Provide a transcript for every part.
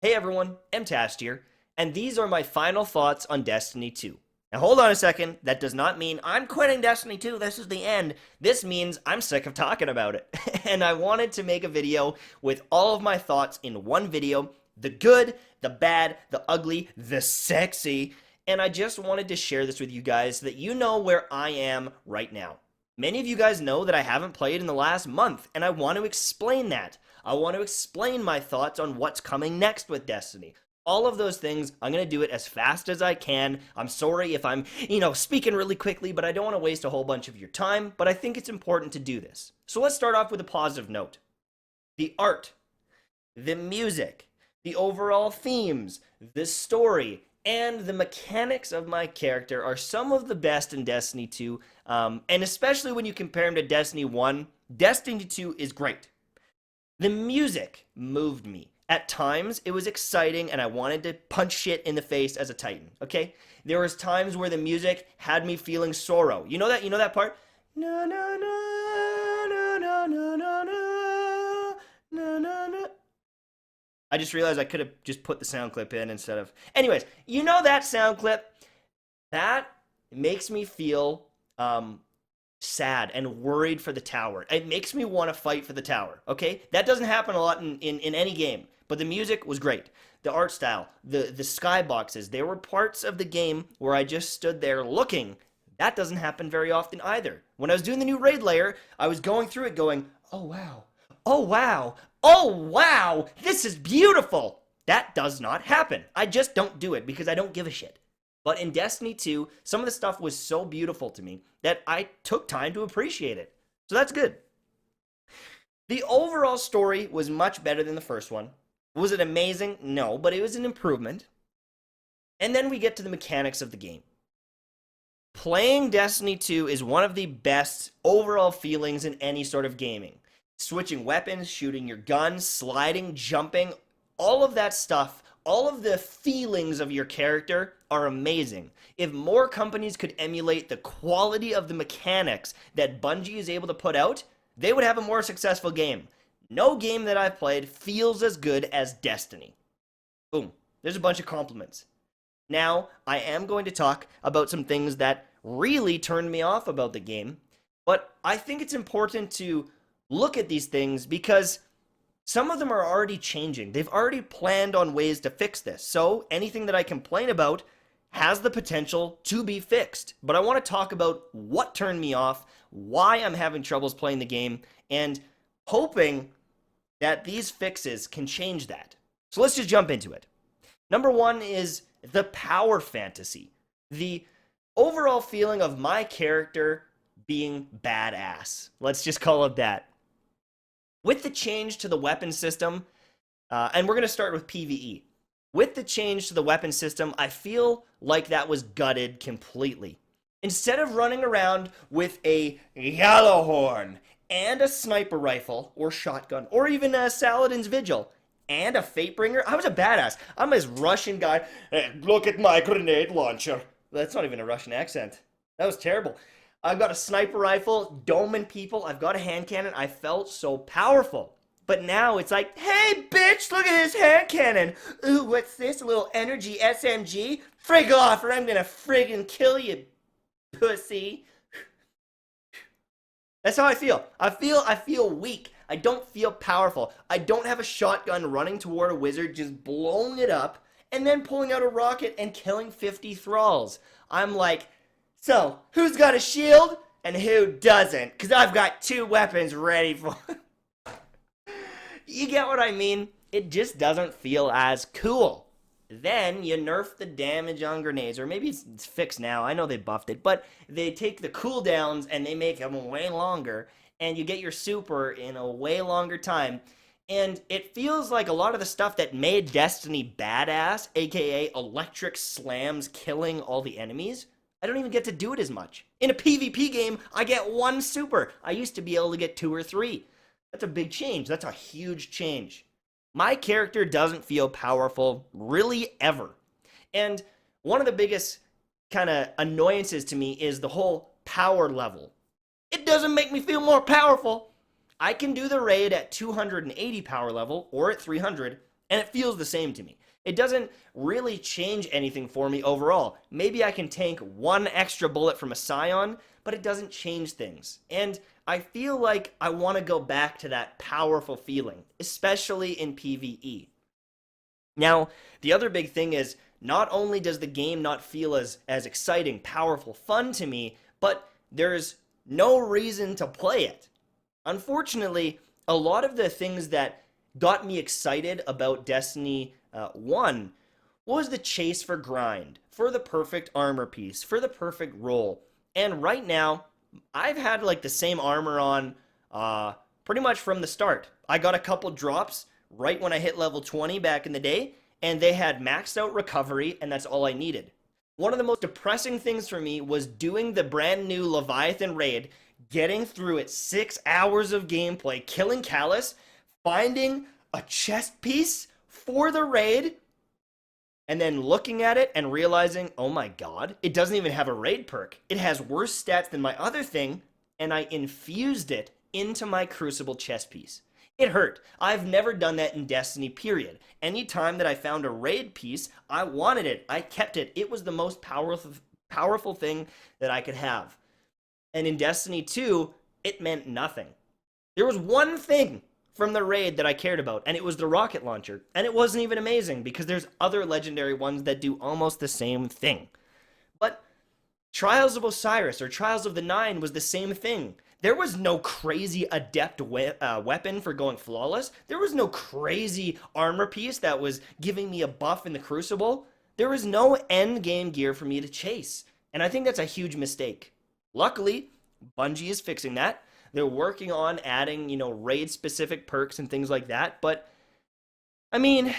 Hey everyone, Mtashed here, and these are my final thoughts on Destiny 2. Now hold on a second, that does not mean I'm quitting Destiny 2, this is the end. This means I'm sick of talking about it. And I wanted to make a video with all of my thoughts in one video, the good, the bad, the ugly, the sexy, and I just wanted to share this with you guys so that you know where I am right now. Many of you guys know that I haven't played in the last month, and I want to explain that. I want to explain my thoughts on what's coming next with Destiny. All of those things, I'm going to do it as fast as I can. I'm sorry if I'm, speaking really quickly, but I don't want to waste a whole bunch of your time, but I think it's important to do this. So let's start off with a positive note. The art, the music, the overall themes, the story, and the mechanics of my character are some of the best in Destiny 2, and especially when you compare them to Destiny 1, Destiny 2 is great. The music moved me. At times, it was exciting and I wanted to punch shit in the face as a Titan, okay? There was times where the music had me feeling sorrow. You know that part? Na na na na na na na na na na. I just realized I could have just put the sound clip in instead of... Anyways, you know that sound clip? That makes me feel sad and worried for the tower. It makes me want to fight for the tower, okay? That doesn't happen a lot in any game, but the music was great. The art style, the skyboxes, there were parts of the game where I just stood there looking. That doesn't happen very often either. When I was doing the new raid layer, I was going through it going, oh wow, oh wow, oh wow, this is beautiful. That does not happen. I just don't do it because I don't give a shit. But in Destiny 2, some of the stuff was so beautiful to me that I took time to appreciate it. So that's good. The overall story was much better than the first one. Was it amazing? No, but it was an improvement. And then we get to the mechanics of the game. Playing Destiny 2 is one of the best overall feelings in any sort of gaming. Switching weapons, shooting your gun, sliding, jumping, all of that stuff, all of the feelings of your character are amazing. If more companies could emulate the quality of the mechanics that Bungie is able to put out, they would have a more successful game. No game that I've played feels as good as Destiny. Boom. There's a bunch of compliments. Now, I am going to talk about some things that really turned me off about the game, but I think it's important to look at these things because some of them are already changing. They've already planned on ways to fix this. So anything that I complain about has the potential to be fixed. But I want to talk about what turned me off, why I'm having troubles playing the game, and hoping that these fixes can change that. So let's just jump into it. Number one is the power fantasy. The overall feeling of my character being badass. Let's just call it that. With the change to the weapon system, and we're going to start with PvE. With the change to the weapon system, I feel like that was gutted completely. Instead of running around with a yellow horn and a sniper rifle or shotgun or even a Saladin's Vigil and a Fatebringer, I was a badass. I'm this Russian guy. Hey, look at my grenade launcher. That's not even a Russian accent. That was terrible. I've got a sniper rifle, doming people, I've got a hand cannon. I felt so powerful. But now it's like, hey bitch, look at this hand cannon. Ooh, what's this, a little energy SMG? Frig off or I'm gonna friggin' kill you, pussy. That's how I feel. I feel weak. I don't feel powerful. I don't have a shotgun running toward a wizard, just blowing it up, and then pulling out a rocket and killing 50 thralls. I'm like, so, who's got a shield and who doesn't? Because I've got two weapons ready for... You get what I mean? It just doesn't feel as cool. Then you nerf the damage on grenades, or maybe it's fixed now. I know they buffed it, but they take the cooldowns and they make them way longer, and you get your super in a way longer time. And it feels like a lot of the stuff that made Destiny badass, aka electric slams killing all the enemies, I don't even get to do it as much. In a PvP game, I get one super. I used to be able to get 2 or 3. That's a big change. That's a huge change. My character doesn't feel powerful, really, ever. And one of the biggest kind of annoyances to me is the whole power level. It doesn't make me feel more powerful. I can do the raid at 280 power level or at 300, And it feels the same to me. It doesn't really change anything for me overall. Maybe I can tank one extra bullet from a Scion, but it doesn't change things. And I feel like I want to go back to that powerful feeling, especially in PvE. Now, the other big thing is not only does the game not feel as exciting, powerful, fun to me, but there's no reason to play it. Unfortunately, a lot of the things that got me excited about Destiny 1 was the chase for grind, for the perfect armor piece, for the perfect role. And right now, I've had like the same armor on pretty much from the start. I got a couple drops right when I hit level 20 back in the day, and they had maxed out recovery, and that's all I needed. One of the most depressing things for me was doing the brand new Leviathan Raid, getting through it 6 hours of gameplay, killing Callus, finding a chest piece for the raid, and then looking at it and realizing, oh my god, it doesn't even have a raid perk. It has worse stats than my other thing, and I infused it into my Crucible chest piece. It hurt. I've never done that in Destiny, period. Anytime that I found a raid piece, I wanted it. I kept it. It was the most powerful thing that I could have. And in Destiny 2, it meant nothing. There was one thing from the raid that I cared about, and it was the rocket launcher. And it wasn't even amazing, because there's other legendary ones that do almost the same thing. But Trials of Osiris, or Trials of the Nine, was the same thing. There was no crazy adept weapon for going flawless. There was no crazy armor piece that was giving me a buff in the Crucible. There was no end game gear for me to chase. And I think that's a huge mistake. Luckily, Bungie is fixing that. They're working on adding, raid-specific perks and things like that. But, I mean,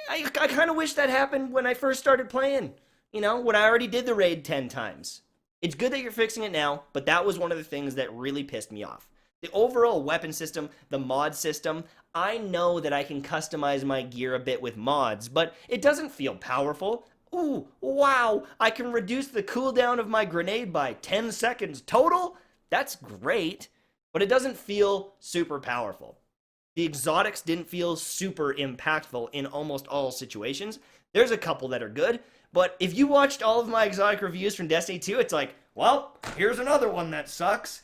I kind of wish that happened when I first started playing. When I already did the raid 10 times. It's good that you're fixing it now, but that was one of the things that really pissed me off. The overall weapon system, the mod system, I know that I can customize my gear a bit with mods, but it doesn't feel powerful. Ooh, wow, I can reduce the cooldown of my grenade by 10 seconds total? That's great, but it doesn't feel super powerful. The exotics didn't feel super impactful in almost all situations. There's a couple that are good, but if you watched all of my exotic reviews from Destiny 2, it's like, well, here's another one that sucks.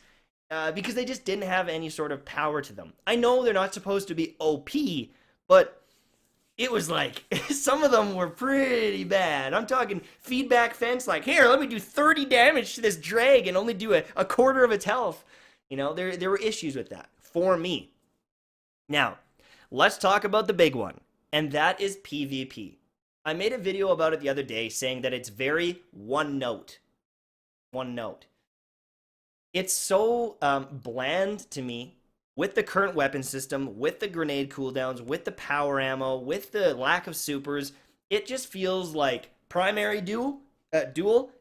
Because they just didn't have any sort of power to them. I know they're not supposed to be OP, but it was like, some of them were pretty bad. I'm talking feedback fence, like, here, let me do 30 damage to this drag and only do a quarter of its health. There were issues with that, for me. Now, let's talk about the big one, and that is PvP. I made a video about it the other day saying that it's very one note. One note. It's so bland to me with the current weapon system, with the grenade cooldowns, with the power ammo, with the lack of supers. It just feels like primary duel,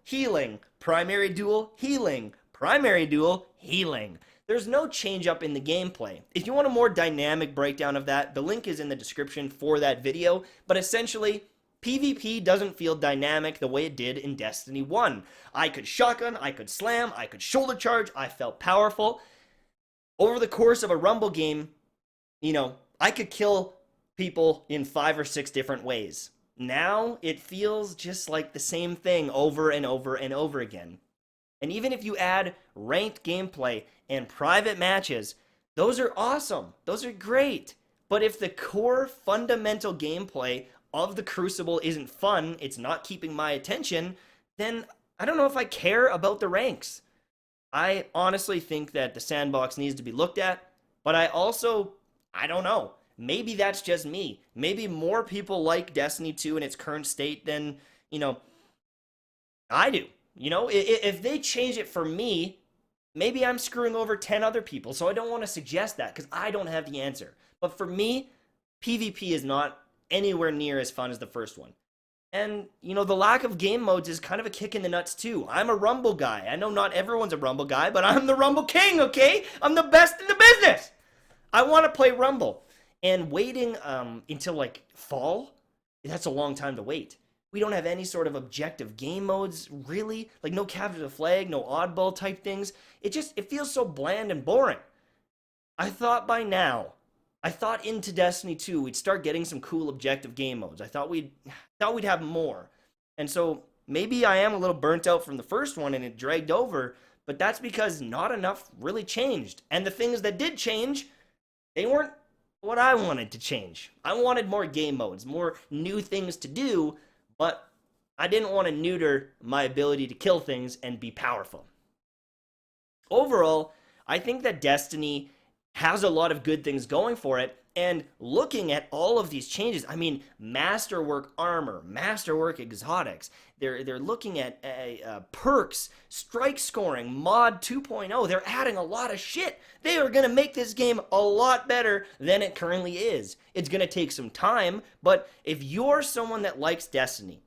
healing, primary duel, healing, primary duel, healing. There's no change up in the gameplay. If you want a more dynamic breakdown of that, the link is in the description for that video, but essentially, PvP doesn't feel dynamic the way it did in Destiny 1. I could shotgun, I could slam, I could shoulder charge, I felt powerful. Over the course of a Rumble game, I could kill people in 5 or 6 different ways. Now, it feels just like the same thing over and over and over again. And even if you add ranked gameplay and private matches, those are awesome. Those are great. But if the core fundamental gameplay of the Crucible isn't fun, it's not keeping my attention, then I don't know if I care about the ranks. I honestly think that the sandbox needs to be looked at, but I don't know. Maybe that's just me. Maybe more people like Destiny 2 in its current state than, I do. If they change it for me, maybe I'm screwing over 10 other people, so I don't want to suggest that, because I don't have the answer. But for me, PvP is not anywhere near as fun as the first one. And, the lack of game modes is kind of a kick in the nuts, too. I'm a Rumble guy. I know not everyone's a Rumble guy, but I'm the Rumble King, okay? I'm the best in the business! I want to play Rumble. And waiting until, fall, that's a long time to wait. We don't have any sort of objective game modes, really. No capture the flag, no oddball type things. It feels so bland and boring. I thought by now, I thought into Destiny 2 we'd start getting some cool objective game modes. I thought we'd have more. And so maybe I am a little burnt out from the first one and it dragged over, but that's because not enough really changed. And the things that did change, they weren't what I wanted to change. I wanted more game modes, more new things to do, but I didn't want to neuter my ability to kill things and be powerful. Overall, I think that Destiny has a lot of good things going for it. And looking at all of these changes, I mean, Masterwork armor, Masterwork exotics, they're looking at perks, strike scoring, mod 2.0. They're adding a lot of shit. They are going to make this game a lot better than it currently is. It's going to take some time, but if you're someone that likes Destiny,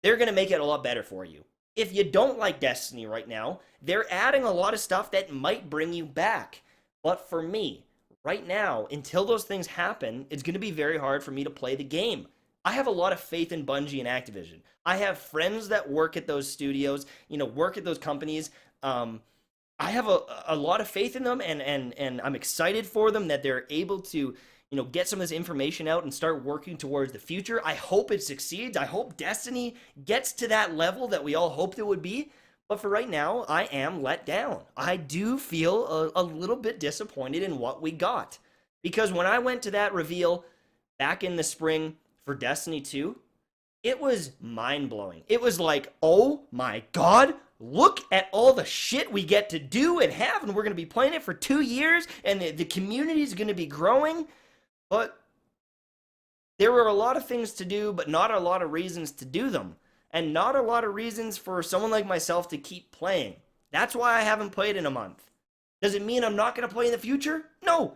they're going to make it a lot better for you. If you don't like Destiny right now, they're adding a lot of stuff that might bring you back. But for me, right now, until those things happen, it's going to be very hard for me to play the game. I have a lot of faith in Bungie and Activision. I have friends that work at those studios, work at those companies. I have a lot of faith in them, and I'm excited for them that they're able to, get some of this information out and start working towards the future. I hope it succeeds. I hope Destiny gets to that level that we all hoped it would be. But for right now, I am let down. I do feel a little bit disappointed in what we got. Because when I went to that reveal back in the spring for Destiny 2, it was mind-blowing. It was like, oh my god, look at all the shit we get to do and have, and we're going to be playing it for 2 years, and the community is going to be growing. But there were a lot of things to do, but not a lot of reasons to do them. And not a lot of reasons for someone like myself to keep playing. That's why I haven't played in a month. Does it mean I'm not going to play in the future? No.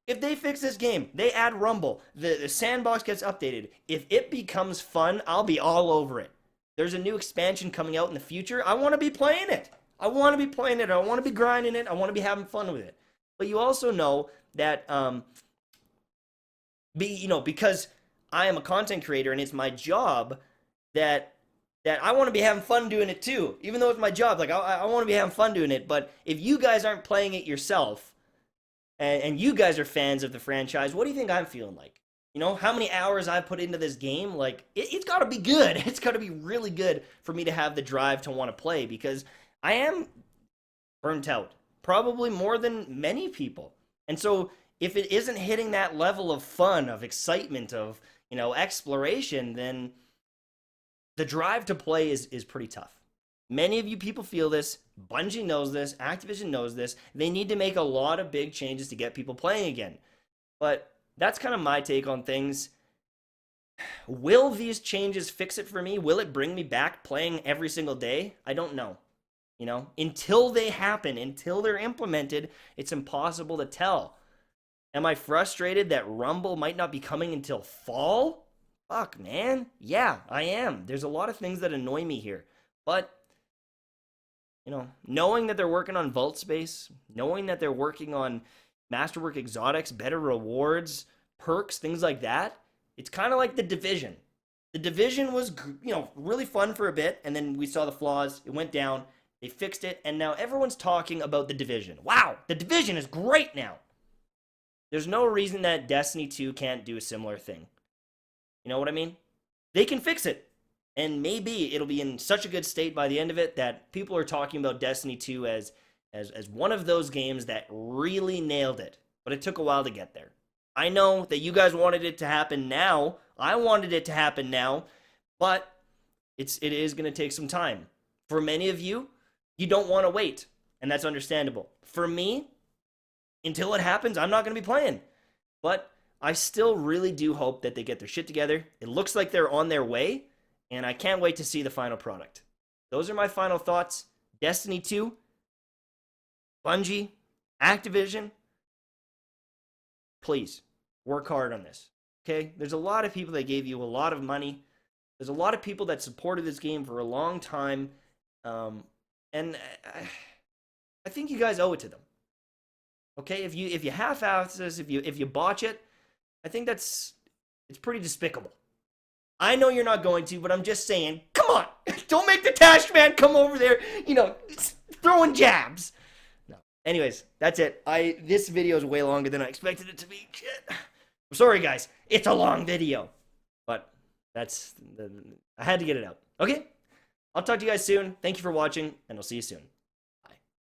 If they fix this game, they add Rumble, the sandbox gets updated. If it becomes fun, I'll be all over it. There's a new expansion coming out in the future. I want to be playing it. I want to be playing it. I want to be grinding it. I want to be having fun with it. But you also know that, because I am a content creator and it's my job that I want to be having fun doing it too. Even though it's my job, like I want to be having fun doing it. But if you guys aren't playing it yourself, and you guys are fans of the franchise, what do you think I'm feeling like? How many hours I've put into this game? Like, it's got to be good. It's got to be really good for me to have the drive to want to play, because I am burnt out. Probably more than many people. And so if it isn't hitting that level of fun, of excitement, of, exploration, then the drive to play is pretty tough. Many of you people feel this. Bungie knows this. Activision knows this. They need to make a lot of big changes to get people playing again. But that's kind of my take on things. Will these changes fix it for me? Will it bring me back playing every single day? I don't know. Until they happen, until they're implemented, it's impossible to tell. Am I frustrated that Rumble might not be coming until fall? Fuck, man. Yeah, I am. There's a lot of things that annoy me here. But, knowing that they're working on Vault Space, knowing that they're working on Masterwork exotics, better rewards, perks, things like that, it's kind of like The Division. The Division was, really fun for a bit, and then we saw the flaws. It went down. They fixed it, and now everyone's talking about The Division. Wow, The Division is great now. There's no reason that Destiny 2 can't do a similar thing. You know what I mean? They can fix it. And maybe it'll be in such a good state by the end of it that people are talking about Destiny 2 as one of those games that really nailed it. But it took a while to get there. I know that you guys wanted it to happen now. I wanted it to happen now. But it is going to take some time. For many of you, you don't want to wait. And that's understandable. For me, until it happens, I'm not going to be playing. But I still really do hope that they get their shit together. It looks like they're on their way, and I can't wait to see the final product. Those are my final thoughts. Destiny 2, Bungie, Activision, please work hard on this. Okay? There's a lot of people that gave you a lot of money. There's a lot of people that supported this game for a long time, and I think you guys owe it to them. Okay? If you half-ass this, if you botch it, I think it's pretty despicable. I know you're not going to, but I'm just saying, come on, don't make the Mtashed man come over there, throwing jabs. Anyways, that's it. This video is way longer than I expected it to be. Shit. I'm sorry, guys. It's a long video, but I had to get it out. Okay, I'll talk to you guys soon. Thank you for watching, and I'll see you soon.